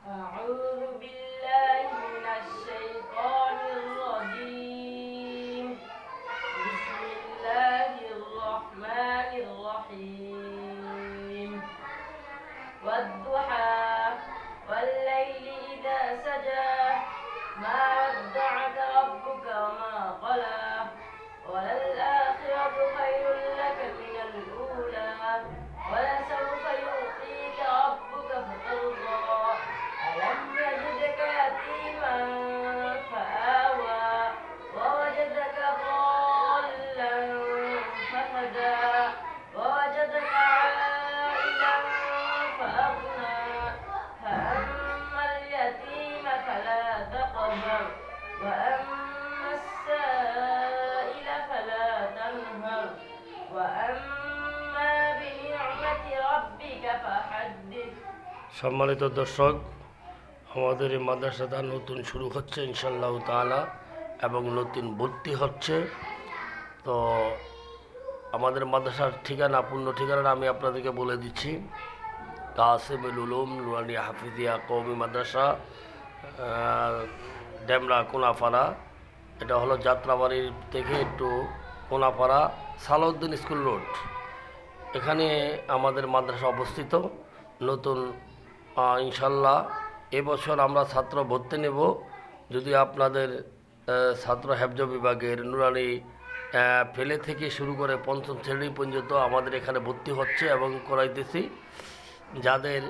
أعوذ بالله من الشيطان الرجيم بسم الله الرحمن الرحيم والضحى والليل إذا سجى ما ودعك ربك وما قلى وللآخرة خير لك من الأولى ولسوف يعطيك ربك فترضى ألم يجدك يتيما فآوى ووجدك ضالا فهدى ووجدك عائلا فأغنى فأما اليتيم فلا تقهر وأما السائل فلا تنهر وأما بنعمة ربك فحدث। সম্মানিত দর্শক, আমাদের এই মাদ্রাসাটা নতুন শুরু হচ্ছে ইনশাআল্লাহ তাআলা এবং নতুন ভর্তি হচ্ছে। তো আমাদের মাদ্রাসার ঠিকানা, পূর্ণ ঠিকানাটা আমি আপনাদেরকে বলে দিচ্ছি। কাসিমুল উলুম নুরানিয়া হাফিজিয়া কওমি মাদ্রাসা, ডেমরা কোনাপাড়া। এটা হলো যাত্রাবাড়ির থেকে একটু কোনাপাড়া, সালাউদ্দিন স্কুল রোড। এখানে আমাদের মাদ্রাসা অবস্থিত। নতুন ইনশাল্লাহ এবছর আমরা ছাত্র ভর্তি নেব। যদি আপনাদের ছাত্র হেফজ বিভাগের নুরানি ফেলে থেকে শুরু করে পঞ্চম শ্রেণী পর্যন্ত আমাদের এখানে ভর্তি হচ্ছে এবং করাইতেছি। যাদের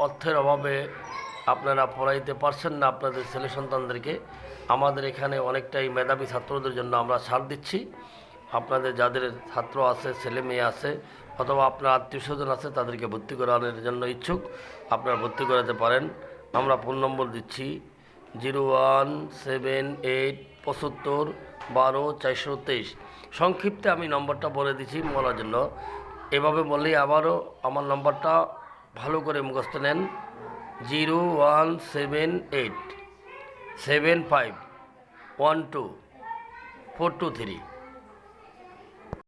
অর্থের অভাবে আপনারা পড়াইতে পারছেন না আপনাদের ছেলে সন্তানদেরকে, আমাদের এখানে অনেকটাই মেধাবী ছাত্রদের জন্য আমরা ছাড় দিচ্ছি। আপনাদের যাদের ছাত্র আছে, ছেলে মেয়ে আছে, অথবা আপনার আত্মীয় স্বজন আছে, তাদেরকে ভর্তি করানোর জন্য ইচ্ছুক, আপনারা ভর্তি করাতে পারেন। আমরা ফোন নম্বর দিচ্ছি 01787 75 12 423। সংক্ষিপ্তে আমি নম্বরটা বলে দিচ্ছি বলার জন্য। এভাবে বললেই আবারও আমার নম্বরটা ভালো করে মুখস্থ নেন। 01787 75 12 423।